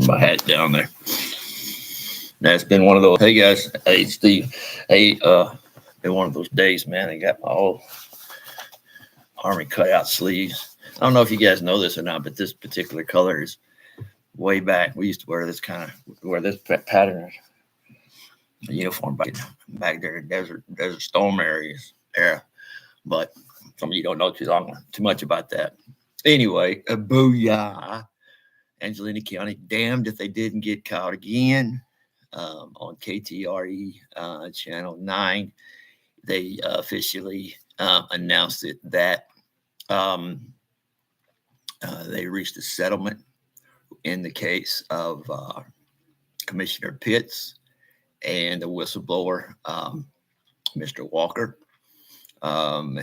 my hat down there. That's been one of those. Hey guys, hey Steve, hey, been one of those days, man. I got my old army cutout sleeves. I don't know if you guys know this or not, but this particular color is way back. We used to wear this pattern uniform back there in desert storm areas era. But some of you don't know too much about that. Anyway, a Boyaah, Angelina County. Damned if they didn't get caught again. On KTRE Channel 9, they officially announced that they reached a settlement in the case of Commissioner Pitts and the whistleblower, Mr. Walker.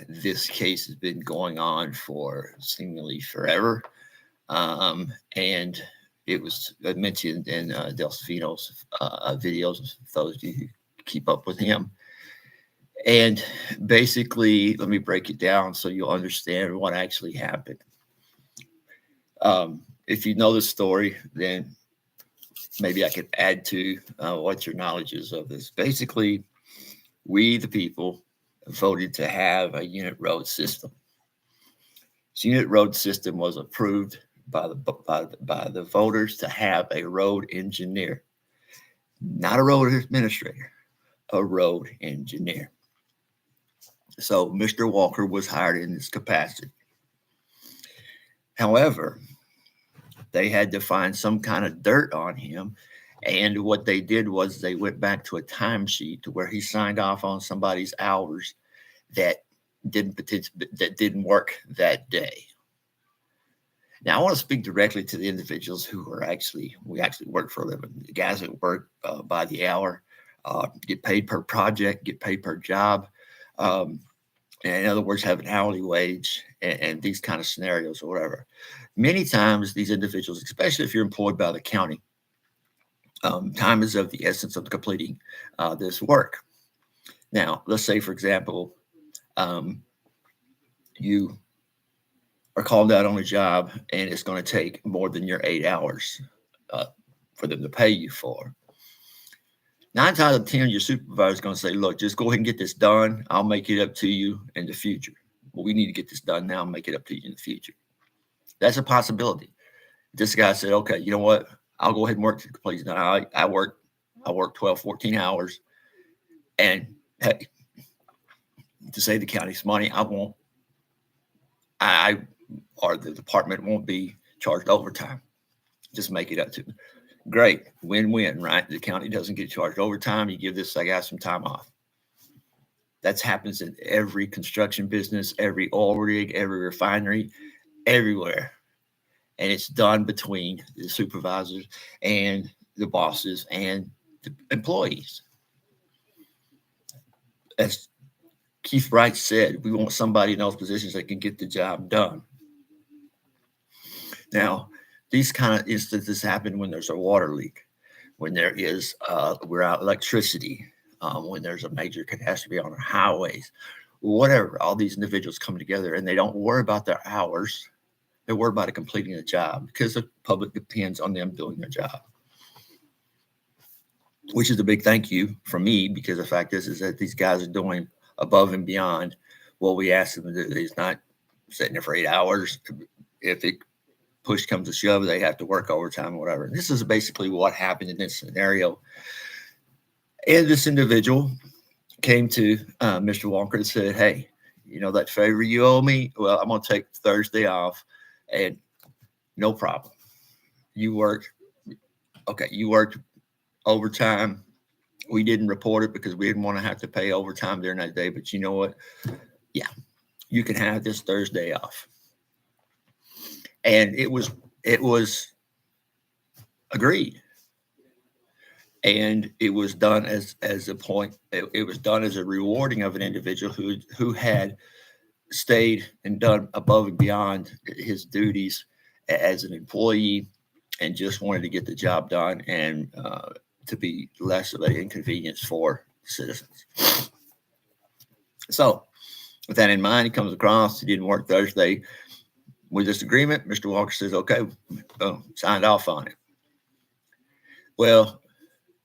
This case has been going on for seemingly forever. And it was mentioned in Del Stefano's videos, those of you who keep up with him. And basically, let me break it down so you'll understand what actually happened. If you know the story, then maybe I could add to what your knowledge is of this. Basically, we, the people, voted to have a unit road system. This unit road system was approved by the voters to have a road engineer, not a road administrator, a road engineer. So Mr. Walker was hired in this capacity. However, they had to find some kind of dirt on him. And what they did was they went back to a timesheet to where he signed off on somebody's hours that didn't work that day. Now, I want to speak directly to the individuals who we actually work for a living. The guys that work by the hour, get paid per project, get paid per job. And in other words, have an hourly wage and these kind of scenarios or whatever. Many times these individuals, especially if you're employed by the county, time is of the essence of completing this work. Now, let's say, for example, you are called out on a job and it's going to take more than your 8 hours for them to pay you for. 9 times out of 10, your supervisor is going to say, look, just go ahead and get this done. I'll make it up to you in the future. Well, we need to get this done now and make it up to you in the future. That's a possibility. This guy said, okay, you know what? I'll go ahead and work to complete it. I work 12, 14 hours. And hey, to save the county's money, or the department won't be charged overtime. Just make it up to me. Great. Win-win, right? The county doesn't get charged overtime. You give this guy some time off. That happens in every construction business, every oil rig, every refinery, everywhere. And it's done between the supervisors and the bosses and the employees. As Keith Wright said, we want somebody in those positions that can get the job done. Now, these kind of instances happen when there's a water leak, when there is without electricity, when there's a major catastrophe on our highways, whatever. All these individuals come together and they don't worry about their hours. They worry about completing the job because the public depends on them doing their job, which is a big thank you from me, because the fact is that these guys are doing above and beyond what we asked them to do. He's not sitting there for 8 hours. If it push comes to shove, they have to work overtime or whatever. And this is basically what happened in this scenario. And this individual came to Mr. Walker and said, hey, you know that favor you owe me? Well, I'm going to take Thursday off, and no problem. You worked overtime. We didn't report it because we didn't want to have to pay overtime during that day. But you know what? Yeah, you can have this Thursday off. And it was agreed. And it was done as a point. It was done as a rewarding of an individual who had stayed and done above and beyond his duties as an employee and just wanted to get the job done and to be less of an inconvenience for citizens. So with that in mind, he comes across, he didn't work Thursday. With this agreement, Mr. Walker says, okay, boom, signed off on it. Well,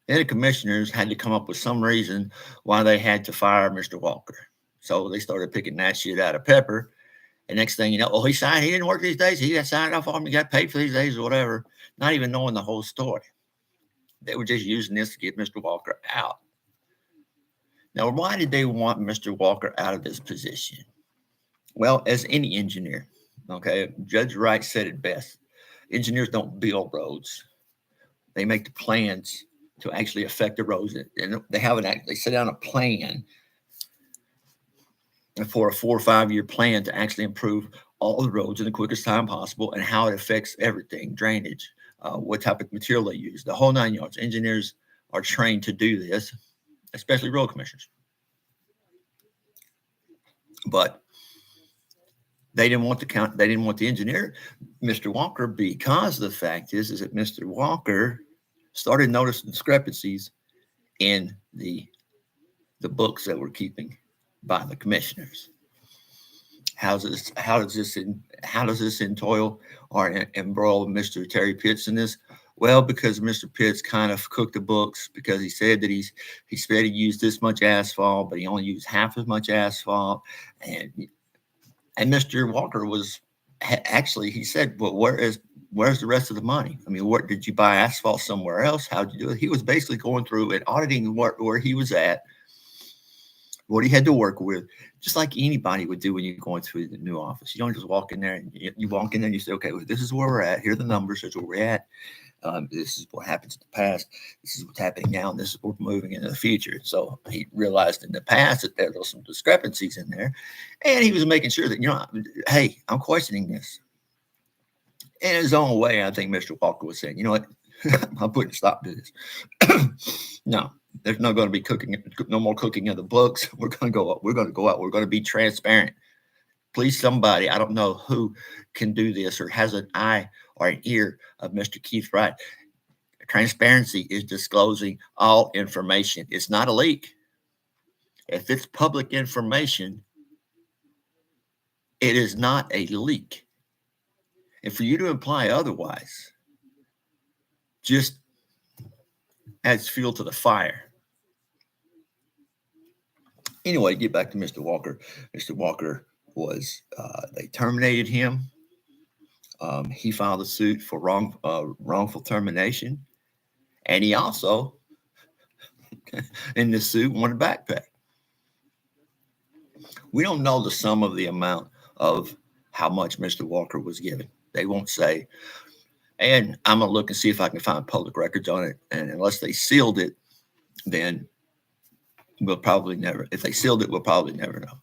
then the commissioners had to come up with some reason why they had to fire Mr. Walker. So they started picking that shit out of Pepper. And next thing you know, oh, he signed, he didn't work these days. He got signed off on him. He got paid for these days or whatever, not even knowing the whole story. They were just using this to get Mr. Walker out. Now, why did they want Mr. Walker out of this position? Well, as any engineer, okay, Judge Wright said it best. Engineers don't build roads. They make the plans to actually affect the roads. And they set down a plan for a 4 or 5 year plan to actually improve all the roads in the quickest time possible and how it affects everything, drainage, what type of material they use, the whole 9 yards. Engineers are trained to do this, especially road commissioners. But they didn't want the engineer, Mr. Walker, because the fact is that Mr. Walker started noticing discrepancies in the books that we're keeping by the commissioners. How does this entail or embroil Mr. Terry Pitts in this? Well, because Mr. Pitts kind of cooked the books because he said that he said he used this much asphalt, but he only used half as much asphalt. And Mr. Walker was actually, he said, well, where's the rest of the money? I mean, what did you buy asphalt somewhere else? How'd you do it? He was basically going through and auditing where he was at, what he had to work with, just like anybody would do when you're going through the new office. You don't just walk in there and you walk in there and you say, okay, well, this is where we're at. Here are the numbers. Here's where we're at. This is what happens in the past. This is what's happening now. And this is what we're moving into the future. So he realized in the past that there were some discrepancies in there. And he was making sure that, hey, I'm questioning this. In his own way, I think Mr. Walker was saying, you know what? I'm putting a stop to this. No, there's not going to be no more cooking of the books. We're going to go out. We're going to be transparent. Please, somebody, I don't know who can do this or has an eye or an ear of Mr. Keith Wright. Transparency is disclosing all information. It's not a leak. If it's public information, it is not a leak. And for you to imply otherwise just adds fuel to the fire. Anyway, get back to Mr. Walker. Mr. Walker was, they terminated him. He filed a suit for wrongful termination. And he also, in the suit, wanted back pay. We don't know the sum of the amount of how much Mr. Walker was given. They won't say. And I'm going to look and see if I can find public records on it. And unless they sealed it, then we'll probably never, if they sealed it, we'll probably never know.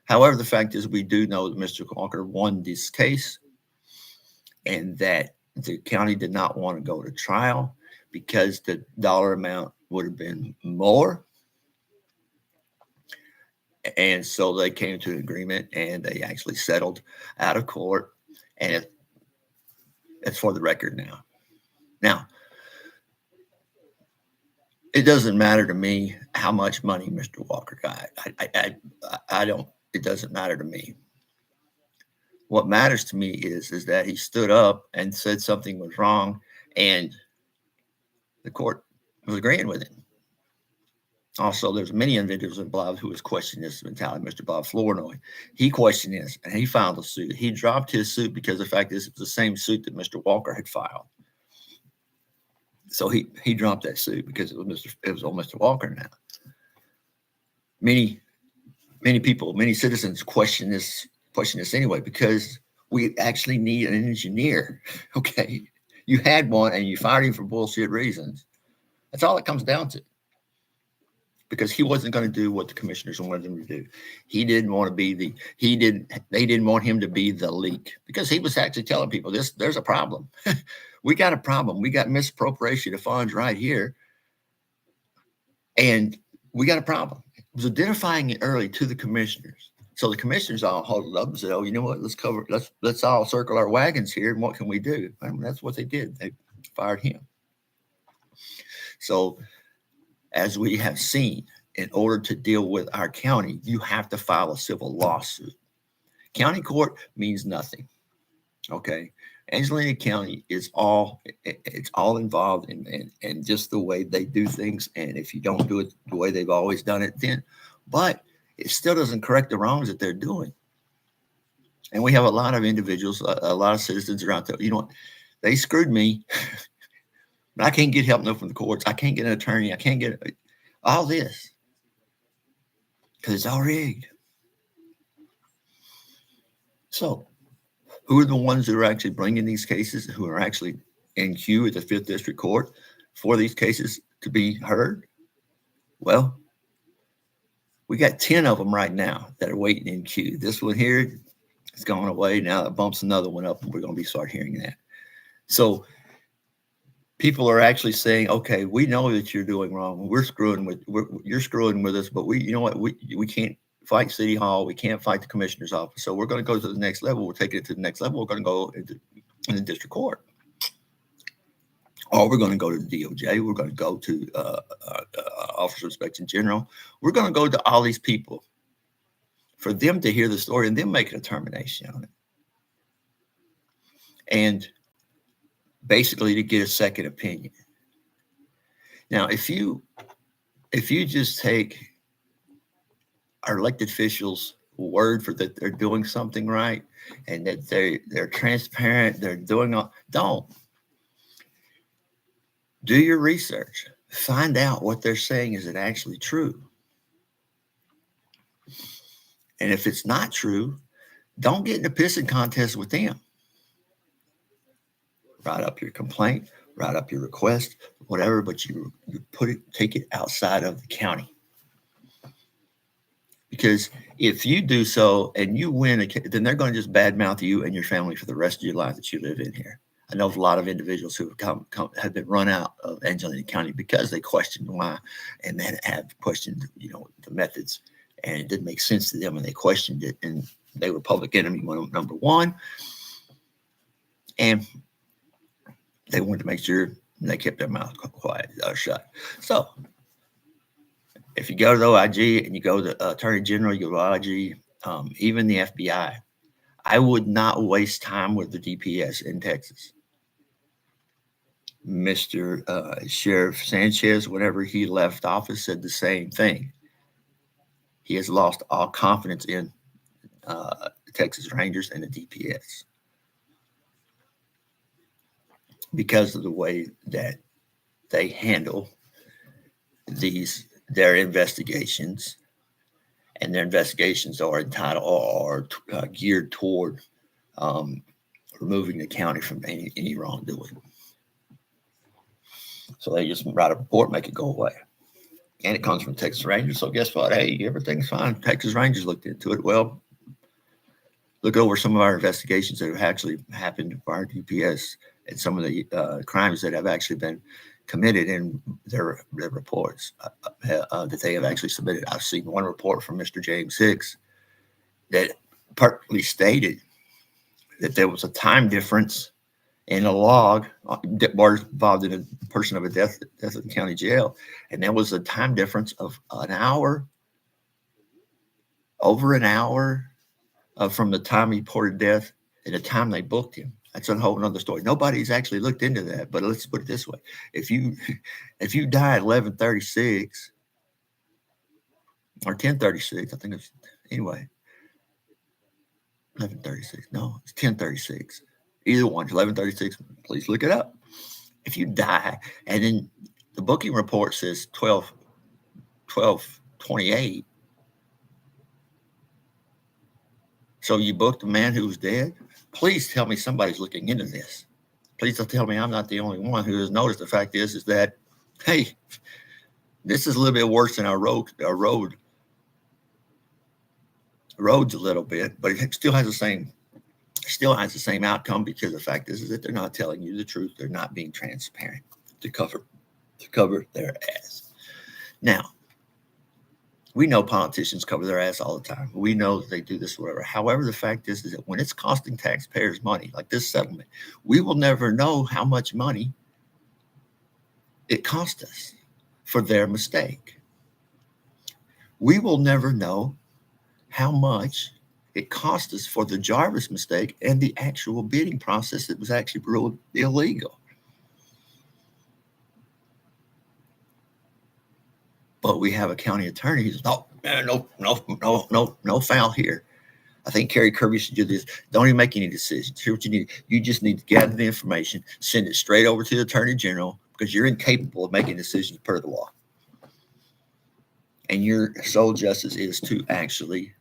However, the fact is we do know that Mr. Walker won this case and that the county did not want to go to trial because the dollar amount would have been more. And so they came to an agreement and they actually settled out of court. And it's for the record now. Now, it doesn't matter to me how much money Mr. Walker got. I don't, it doesn't matter to me. What matters to me is that he stood up and said something was wrong and the court was agreeing with him. Also, there's many individuals involved who was questioning this mentality. Mr. Bob Flournoy, he questioned this and he filed a suit. He dropped his suit because the fact is it was the same suit that Mr. Walker had filed. So he dropped that suit because it was on Mr. Walker now. Many people, many citizens question this anyway because we actually need an engineer. Okay, you had one and you fired him for bullshit reasons. That's all it comes down to. Because he wasn't going to do what the commissioners wanted him to do. They didn't want him to be the leak because he was actually telling people there's a problem. We got a problem. We got misappropriation of funds right here. And we got a problem. It was identifying it early to the commissioners. So the commissioners all huddled up and said, oh, you know what, let's all circle our wagons here. And what can we do? And that's what they did. They fired him. So as we have seen, in order to deal with our county, you have to file a civil lawsuit. County court means nothing. Okay. Angelina County is it's all involved in just the way they do things. And if you don't do it the way they've always done it, then, but it still doesn't correct the wrongs that they're doing. And we have a lot of individuals, a lot of citizens are out there. You know what? They screwed me, but I can't get help no from the courts. I can't get an attorney. I can't get all this because it's all rigged. So, who are the ones who are actually bringing these cases, who are actually in queue at the Fifth District Court for these cases to be heard? Well, we got 10 of them right now that are waiting in queue. This one here is going away. Now it bumps another one up, and we're going to be start hearing that. So people are actually saying, okay, we know that you're doing wrong. You're screwing with us, but you know what? We can't fight City Hall. We can't fight the commissioner's office. So we're going to go to the next level. We're taking it to the next level. We're going to go in the district court. Or we're going to go to the DOJ. We're going to go to Office of Inspection General. We're going to go to all these people for them to hear the story and then make a determination on it. And basically to get a second opinion. Now, if you just take our elected officials' word for that they're doing something right and that they're transparent, they're doing all, don't. Do your research. Find out what they're saying. Is it actually true? And if it's not true, don't get in a pissing contest with them. Write up your complaint, write up your request, whatever, but you take it outside of the county. Because if you do so and you win, then they're going to just badmouth you and your family for the rest of your life that you live in here. I know of a lot of individuals who have been run out of Angelina County because they questioned why, and then have questioned, the methods, and it didn't make sense to them, and they questioned it, and they were public enemy number one, and they wanted to make sure they kept their mouth quiet, shut. So if you go to the OIG and you go to Attorney General, you go to OIG, even the FBI, I would not waste time with the DPS in Texas. Mr. Sheriff Sanchez, whenever he left office, said the same thing. He has lost all confidence in the Texas Rangers and the DPS because of the way that they handle their investigations, and their investigations are entitled or geared toward removing the county from any wrongdoing. So they just write a report, make it go away. And it comes from Texas Rangers. So guess what? Hey, everything's fine. Texas Rangers looked into it. Well, look over some of our investigations that have actually happened by our DPS and some of the crimes that have actually been committed in their reports that they have actually submitted. I've seen one report from Mr. James Hicks that partly stated that there was a time difference in a log that was involved in a person of a death at the county jail, and there was a time difference of over an hour from the time he reported death and the time they booked him. That's a whole other story. Nobody's actually looked into that, but let's put it this way: if you die at 11:36 or 10:36, I think it's anyway 11:36. No, it's 10:36. Either one, 11:36. Please look it up. If you die, and then the booking report says 12:28, so you booked a man who was dead. Please tell me somebody's looking into this. Please don't tell me I'm not the only one who has noticed. The fact is that, hey, this is a little bit worse than our roads a little bit, but it still has the same outcome, because the fact is that they're not telling you the truth. They're not being transparent to cover their ass. Now, we know politicians cover their ass all the time. We know that they do this, whatever. However, the fact is that when it's costing taxpayers money, like this settlement, we will never know how much money it cost us for their mistake. We will never know how much It cost us for the Jarvis mistake and the actual bidding process that was actually ruled illegal. But we have a county attorney who's no foul here. I think Kerry Kirby should do this. Don't even make any decisions. Here's what you need. You just need to gather the information, send it straight over to the Attorney General, because you're incapable of making decisions per the law. And your sole justice is to actually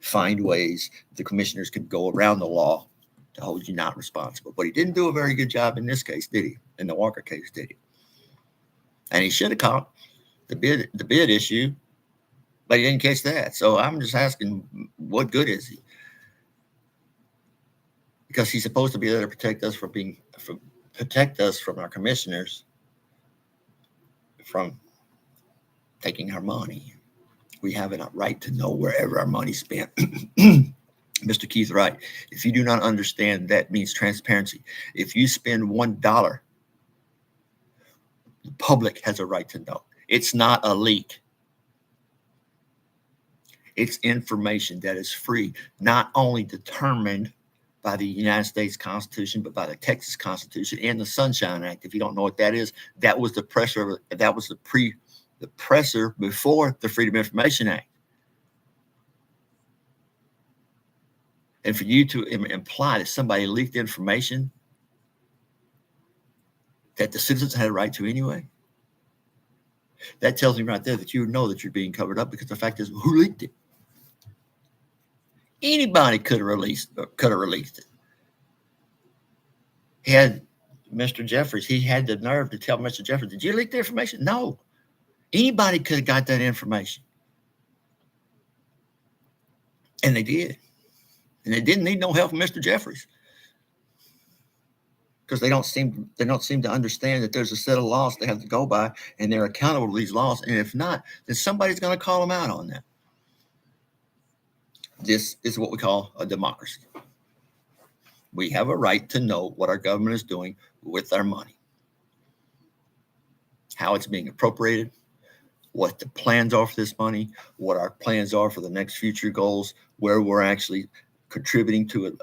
find ways the commissioners can go around the law to hold you not responsible. But he didn't do a very good job in this case, did he? In the Walker case, did he? And he should have caught the bid issue, but he didn't catch that. So I'm just asking, what good is he? Because he's supposed to be there to protect us from our commissioners from taking our money. We have a right to know wherever our money's spent. Mr. Keith Wright, if you do not understand, that means transparency. If you spend $1, the public has a right to know. It's not a leak. It's information that is free, not only determined by the United States Constitution, but by the Texas Constitution and the Sunshine Act. If you don't know what that is, that was the pressure. That was the presser before the Freedom of Information Act. And for you to imply that somebody leaked information that the citizens had a right to anyway, that tells me right there that you know that you're being covered up, because the fact is, who leaked it? Anybody could have released it. He had Mr. Jeffries. He had the nerve to tell Mr. Jeffries, "Did you leak the information?" No. Anybody could have got that information, and they did. And they didn't need no help from Mr. Jeffries, because they don't seem to understand that there's a set of laws they have to go by, and they're accountable to these laws. And if not, then somebody's going to call them out on that. This is what we call a democracy. We have a right to know what our government is doing with our money, how it's being appropriated, what the plans are for this money, what our plans are for the next future goals, where we're actually contributing to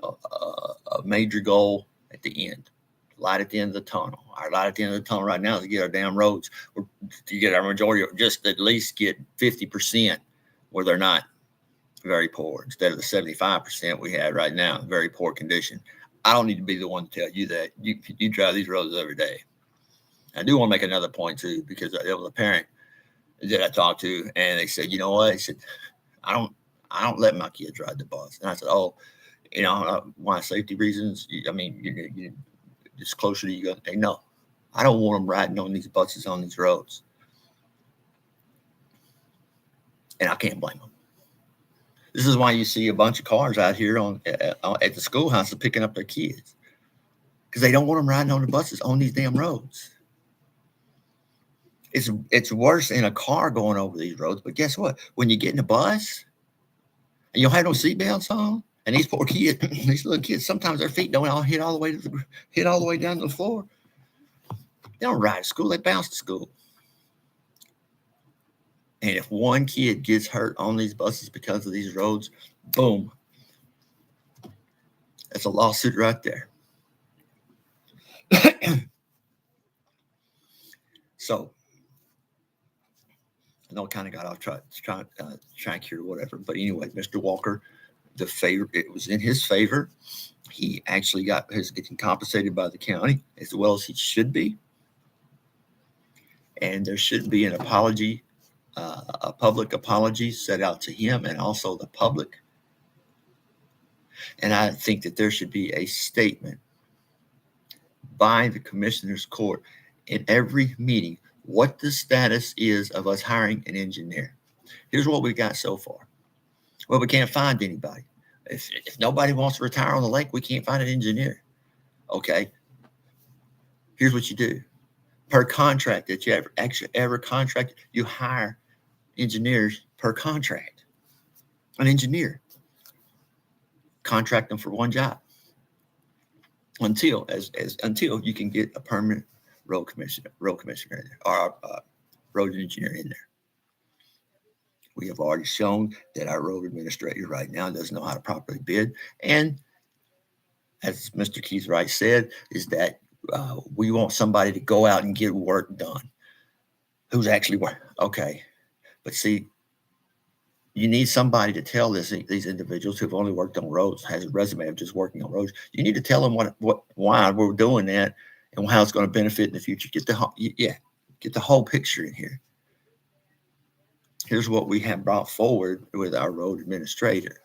a major goal at the end. Light at the end of the tunnel. Our light at the end of the tunnel right now is to get our damn roads, to get our majority, just at least get 50% where they're not very poor, instead of the 75% we had right now, very poor condition. I don't need to be the one to tell you that. You drive these roads every day. I do want to make another point too, because there was a parent that I talked to, and they said, "You know what?" He said, I don't let my kids ride the bus." And I said, "Oh, why? Safety reasons? I mean, you just closer to you." Hey, no, I don't want them riding on these buses on these roads, and I can't blame them. This is why you see a bunch of cars out here at the schoolhouses picking up their kids, because they don't want them riding on the buses on these damn roads. It's worse in a car going over these roads. But guess what? When you get in a bus and you don't have no seatbelts on, and these poor kids, these little kids, sometimes their feet don't all hit all the way down to the floor. They don't ride to school; they bounce to school. And if one kid gets hurt on these buses because of these roads, boom, that's a lawsuit right there. So, I know I kind of got off track here or whatever. But anyway, Mr. Walker, it was in his favor. He actually is getting compensated by the county as well as he should be. And there should be an apology, a public apology set out to him and also the public. And I think that there should be a statement by the commissioner's court in every meeting what the status is of us hiring an engineer. Here's what we got so far. Well, we can't find anybody. If nobody wants to retire on the lake, we can't find an engineer. Okay. Here's what you do. Per contract that you ever contracted, you hire engineers per contract. An engineer. Contract them for one job until you can get a permanent road commissioner in there, or a road engineer in there. We have already shown that our road administrator right now doesn't know how to properly bid. And as Mr. Keith Wright said, is that we want somebody to go out and get work done. Who's actually work? Okay. But see, you need somebody to tell these individuals who've only worked on roads, has a resume of just working on roads. You need to tell them why we're doing that and how it's going to benefit in the future. Get the whole picture in here. Here's what we have brought forward with our road administrator.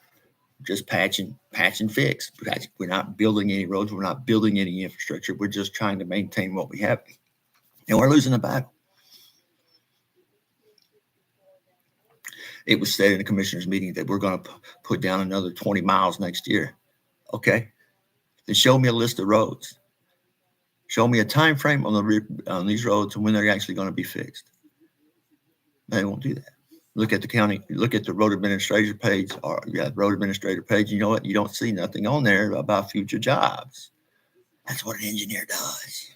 Just patch and fix. We're not building any roads. We're not building any infrastructure. We're just trying to maintain what we have. And we're losing the battle. It was said in the commissioners meeting that we're going to put down another 20 miles next year. Okay. Then show me a list of roads. Show me a time frame on these roads and when they're actually going to be fixed. They won't do that. Look at the county, look at the road administrator page, or road administrator page. You know what? You don't see nothing on there about future jobs. That's what an engineer does.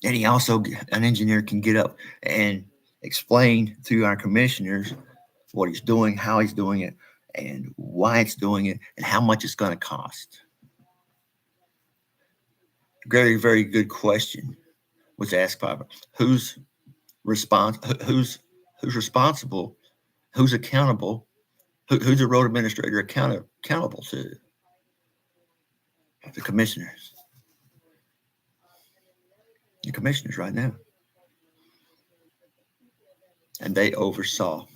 And an engineer can get up and explain to our commissioners what he's doing, how he's doing it, and why it's doing it, and how much it's going to cost. Very, very good question was asked by who's responsible, who's accountable, who's the road administrator accountable to? The commissioners. The commissioners right now. And they oversaw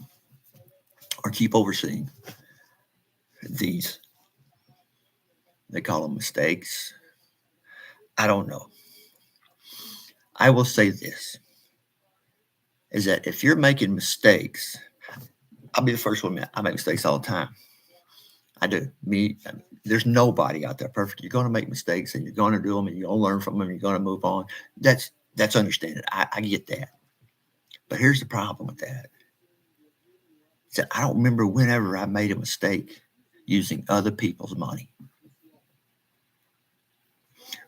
or keep overseeing these. They call them mistakes. I don't know. I will say this, is that if you're making mistakes, I'll be the first one. I make mistakes all the time. I do. There's nobody out there perfect. You're going to make mistakes and you're going to do them and you're going to learn from them and you're going to move on. That's understandable. I get that. But here's the problem with that. So I don't remember whenever I made a mistake using other people's money.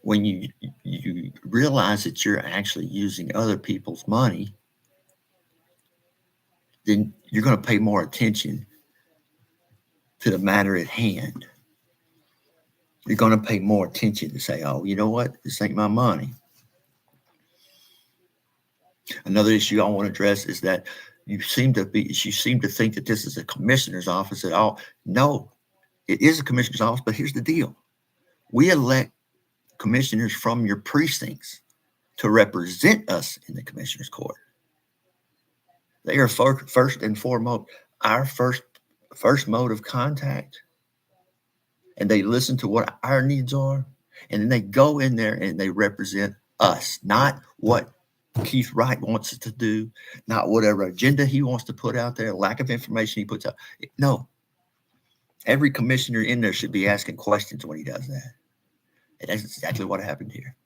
When you realize that you're actually using other people's money, then you're going to pay more attention to the matter at hand. You're going to pay more attention to say, oh, you know what? This ain't my money. Another issue I want to address is that you seem to think that this is a commissioner's office at all. No, it is a commissioner's office, but here's the deal. We elect commissioners from your precincts to represent us in the commissioner's court. They are first and foremost our first mode of contact, and they listen to what our needs are, and then they go in there and they represent us, not what Keith Wright wants us to do, not whatever agenda he wants to put out there, lack of information he puts out. No. Every commissioner in there should be asking questions when he does that. And that's exactly what happened here.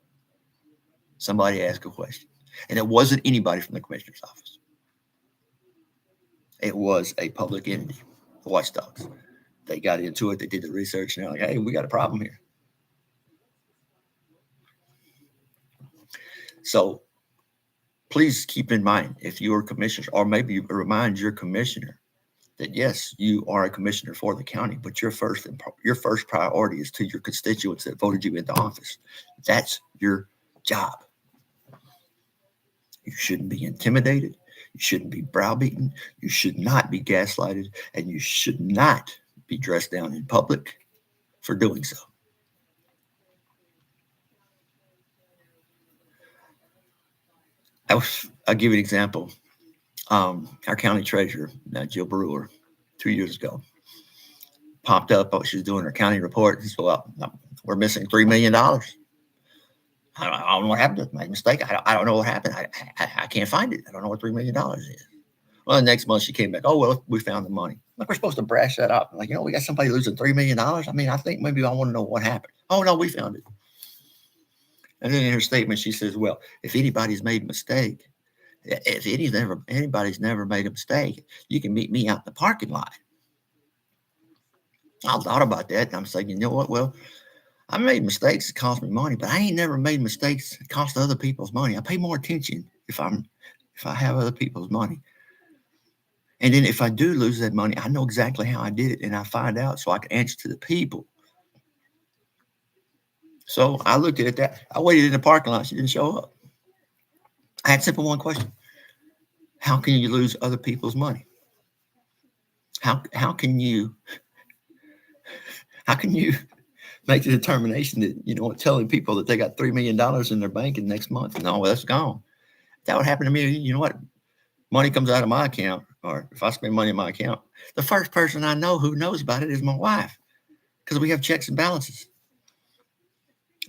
Somebody asked a question. And it wasn't anybody from the commissioner's office. It was a public entity, the watchdogs. They got into it, they did the research, and they're like, hey, we got a problem here. So please keep in mind, if you're a commissioner, or maybe you remind your commissioner that yes, you are a commissioner for the county, but your first priority is to your constituents that voted you into office. That's your job. You shouldn't be intimidated. You shouldn't be browbeaten. You should not be gaslighted, and you should not be dressed down in public for doing so. I'll give you an example. Our county treasurer, Jill Brewer, 2 years ago, popped up. She was doing her county report. And said, well, we're missing $3 million. I don't know what happened. I made a mistake. I don't know what happened. I can't find it. I don't know what $3 million is. Well, the next month she came back. Oh, well, we found the money. Like, we're supposed to brash that up. Like, we got somebody losing $3 million. I mean, I think maybe I want to know what happened. Oh, no, we found it. And then in her statement, she says, well, if anybody's made a mistake, if anybody's never made a mistake, you can meet me out in the parking lot. I thought about that. And I'm saying, you know what? Well, I made mistakes that cost me money, but I ain't never made mistakes that cost other people's money. I pay more attention if I have other people's money. And then if I do lose that money, I know exactly how I did it, and I find out so I can answer to the people. So I looked at that. I waited in the parking lot. She didn't show up. I had simple one question: how can you lose other people's money? How can you make the determination that telling people that they got $3 million in their bank in next month? No, that's gone. That would happen to me. You know what? Money comes out of my account, or if I spend money in my account, the first person I know who knows about it is my wife, because we have checks and balances.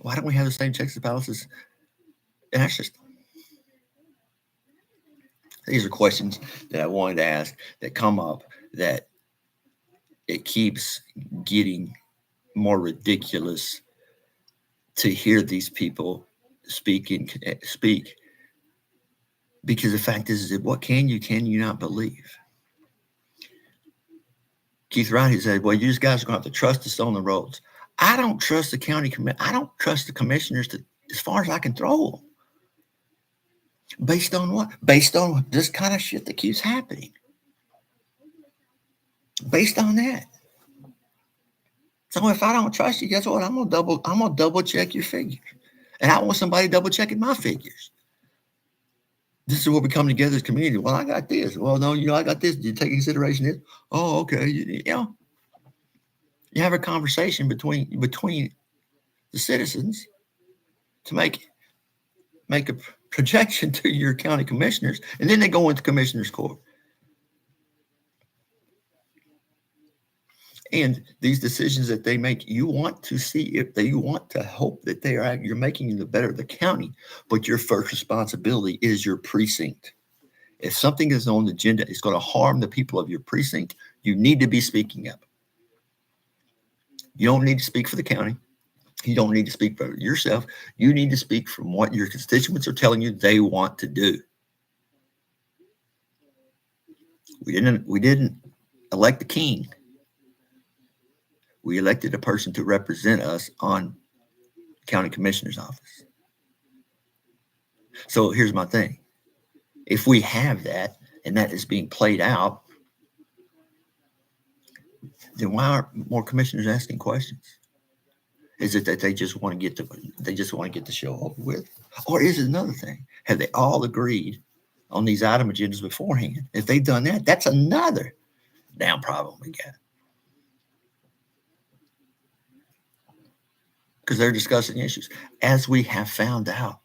Why don't we have the same checks and balances? And that's just, these are questions that I wanted to ask that come up, that it keeps getting more ridiculous to hear these people speak, because the fact is that what can you not believe? Keith Wright, he said, well, you guys are going to have to trust us on the roads. I don't trust the county I don't trust the commissioners as far as I can throw them. Based on what? Based on this kind of shit that keeps happening. Based on that. So if I don't trust you, guess what? I'm gonna double check your figures. And I want somebody double checking my figures. This is where we come together as community. Well, I got this. Well, no, I got this. Did you take consideration this? Oh, okay. You have a conversation between the citizens to make a projection to your county commissioners, and then they go into commissioners court. And these decisions that they make, you want to see if you want to hope that you're making the better of the county, but your first responsibility is your precinct. If something is on the agenda, it's going to harm the people of your precinct, you need to be speaking up. You don't need to speak for the county. You don't need to speak for yourself. You need to speak from what your constituents are telling you they want to do. We didn't elect the king. We elected a person to represent us on county commissioner's office. So here's my thing. If we have that, and that is being played out, then why aren't more commissioners asking questions? Is it that they just want to get the show over with? Or is it another thing? Have they all agreed on these item agendas beforehand? If they've done that, that's another damn problem we got. Because they're discussing issues. As we have found out,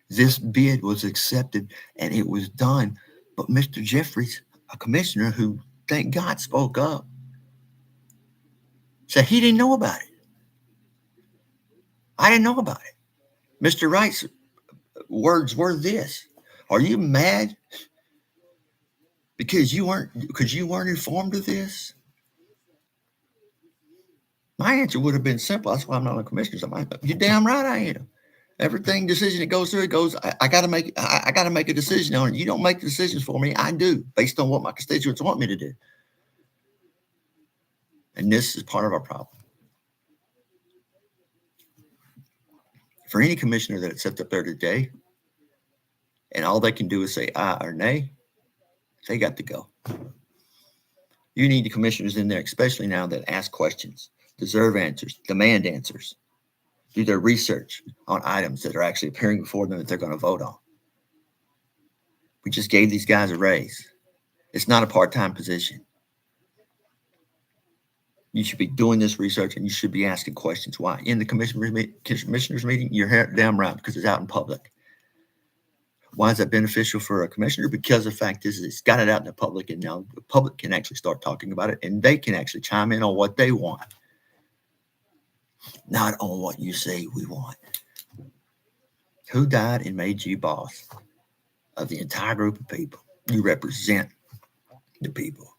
this bid was accepted and it was done. But Mr. Jeffries, a commissioner who, thank God, spoke up, said he didn't know about it. I didn't know about it. Mr. Wright's words were this: are you mad because you weren't informed of this? My answer would have been simple. That's why I'm not a commissioner. You're damn right I am. Everything decision that goes through, it goes. I got to make a decision on it. You don't make the decisions for me. I do, based on what my constituents want me to do. And this is part of our problem. For any commissioner that sits up there today, and all they can do is say aye or nay, they got to go. You need the commissioners in there, especially now, that ask questions, deserve answers, demand answers, do their research on items that are actually appearing before them that they're going to vote on. We just gave these guys a raise. It's not a part-time position. You should be doing this research, and you should be asking questions. Why? In the commissioners meeting, you're damn right, because it's out in public. Why is that beneficial for a commissioner? Because the fact is, it's got it out in the public, and now the public can actually start talking about it, and they can actually chime in on what they want, not on what you say we want. Who died and made you boss of the entire group of people? You represent the people.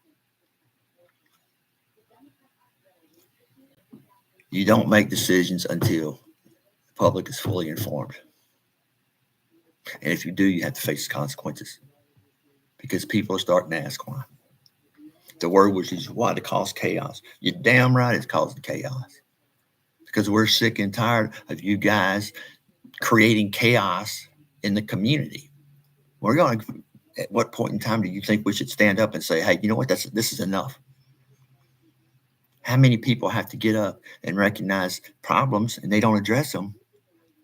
You don't make decisions until the public is fully informed. And if you do, you have to face consequences, because people are starting to ask why. The word was used, why? To cause chaos. You're damn right it's causing chaos, because we're sick and tired of you guys creating chaos in the community. We're going to At what point in time do you think we should stand up and say, hey, you know what, this is enough? How many people have to get up and recognize problems and they don't address them?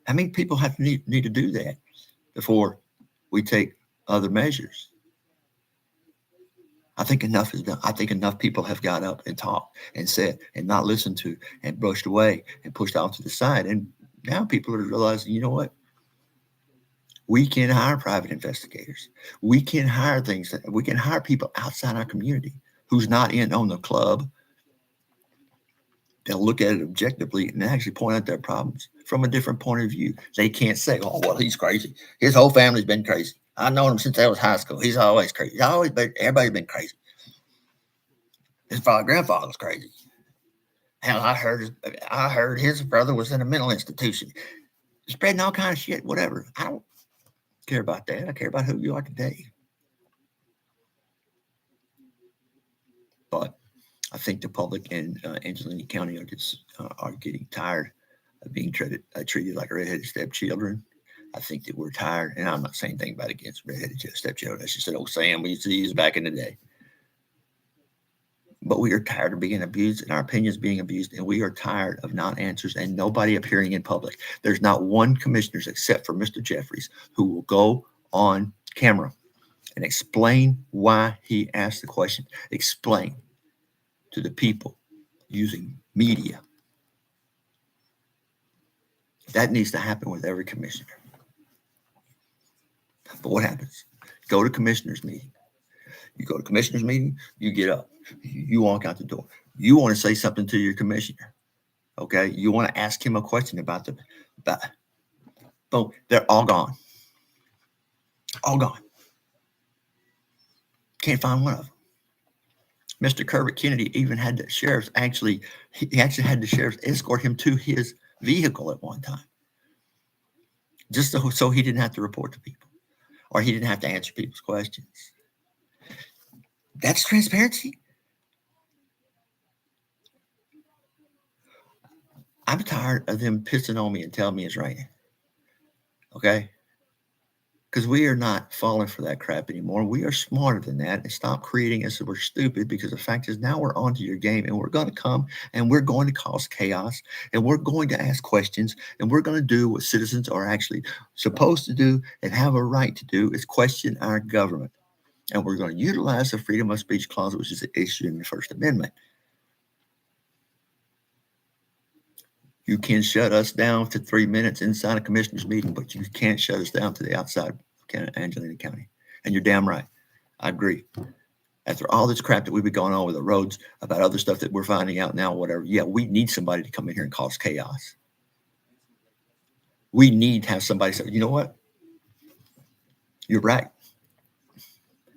How many people have to need to do that before we take other measures? I think enough is done. I think enough people have got up and talked and said and not listened to and brushed away and pushed off to the side. And now people are realizing, you know what? We can hire private investigators. We can hire we can hire people outside our community who's not in on the club. They'll look at it objectively and actually point out their problems from a different point of view. They can't say, oh, well, he's crazy. His whole family's been crazy. I've known him since I was high school. He's always crazy. Everybody's been crazy. His grandfather's crazy. Hell, I heard his brother was in a mental institution, spreading all kind of shit. Whatever. I don't care about that. I care about who you are today. But I think the public in Angelina County are getting tired of being treated like redheaded stepchildren. I think that we're tired, and I'm not saying anything about against redheaded stepchildren. That's just an old saying we used to use back in the day. But we are tired of being abused and our opinions being abused, and we are tired of non-answers and nobody appearing in public. There's not one commissioner except for Mr. Jeffries who will go on camera and explain why he asked the question. Explain to the people using media. That needs to happen with every commissioner. But what happens? Go to commissioner's meeting. You go to commissioner's meeting, you get up, you walk out the door. You want to say something to your commissioner. Okay? You want to ask him a question about boom, they're all gone. All gone. Can't find one of them. Mr. Kirby Kennedy even had the sheriffs he actually had the sheriffs escort him to his vehicle at one time. Just so he didn't have to report to people or he didn't have to answer people's questions. That's transparency. I'm tired of them pissing on me and telling me it's raining. Okay? Because we are not falling for that crap anymore. We are smarter than that and stop creating us so we're stupid, because the fact is now we're onto your game and we're going to come and we're going to cause chaos and we're going to ask questions and we're going to do what citizens are actually supposed to do and have a right to do, is question our government. And we're going to utilize the freedom of speech clause, which is issued in the First Amendment. You can shut us down to 3 minutes inside a commissioner's meeting, but you can't shut us down to the outside of Angelina County. And you're damn right. I agree. After all this crap that we've been going on with the roads, about other stuff that we're finding out now, whatever, yeah, we need somebody to come in here and cause chaos. We need to have somebody say, you know what? You're right.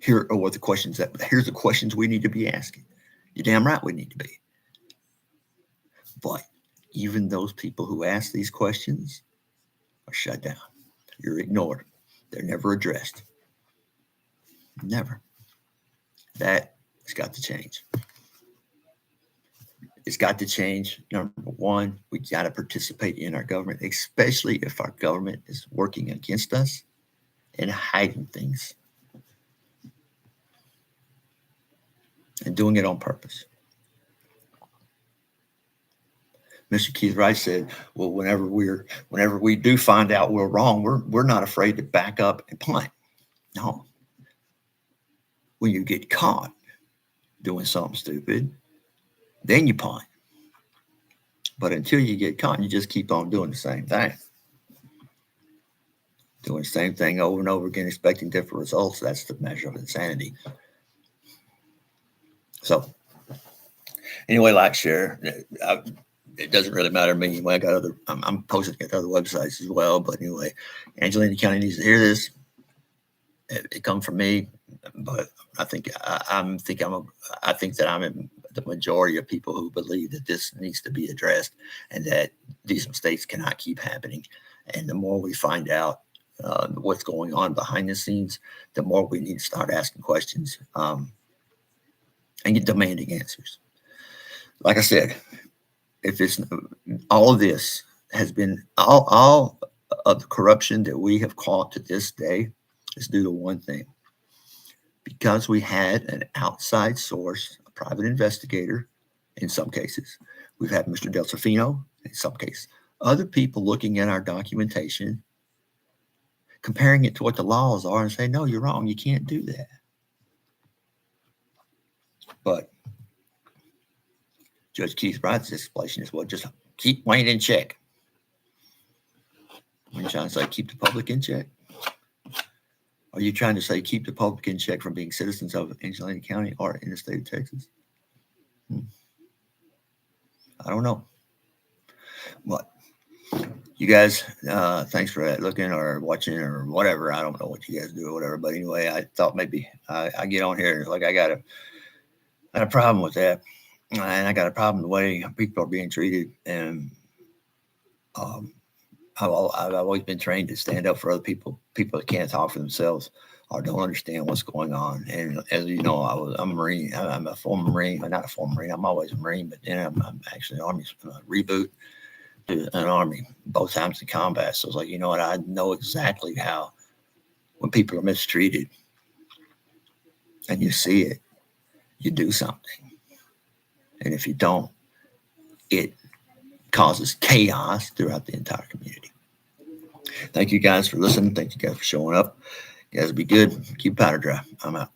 Here are what the questions here's the questions we need to be asking. You're damn right we need to be. But even those people who ask these questions are shut down. You're ignored. They're never addressed. Never. That has got to change. It's got to change. Number one, we got to participate in our government, especially if our government is working against us and hiding things and doing it on purpose. Mr. Keith Wright said, well, whenever we do find out we're wrong, we're not afraid to back up and punt. No. When you get caught doing something stupid, then you punt. But until you get caught, you just keep on doing the same thing. Doing the same thing over and over again, expecting different results. That's the measure of insanity. So, anyway, like, share. It doesn't really matter to me anyway. I'm posting it to other websites as well. But anyway, Angelina County needs to hear this. It comes from me, but I think that I'm in the majority of people who believe that this needs to be addressed and that these mistakes cannot keep happening. And the more we find out what's going on behind the scenes, the more we need to start asking questions and get demanding answers. Like I said, if it's all of this has been all of the corruption that we have caught to this day is due to one thing. because we had an outside source, a private investigator in some cases. We've had Mr. Delcifino in some cases. Other people looking at our documentation, comparing it to what the laws are and say, no, you're wrong. You can't do that. But Judge Keith Wright's explanation is, well, just keep Wayne in check. Are you trying to say keep the public in check? Are you trying to say keep the public in check from being citizens of Angelina County or in the state of Texas? I don't know. But you guys, thanks for looking or watching or whatever. I don't know what you guys do or whatever. But anyway, I thought maybe I get on here like I got a problem with that. And I got a problem with the way people are being treated. And I've always been trained to stand up for other people that can't talk for themselves or don't understand what's going on. And as you know, I'm a Marine. I'm a former Marine, not a former Marine. I'm always a Marine, but then I'm actually an Army reboot to an Army both times in combat. So it's like, you know what? I know exactly how when people are mistreated and you see it, you do something. And if you don't, it causes chaos throughout the entire community. Thank you guys for listening. Thank you guys for showing up. You guys be good. Keep powder dry. I'm out.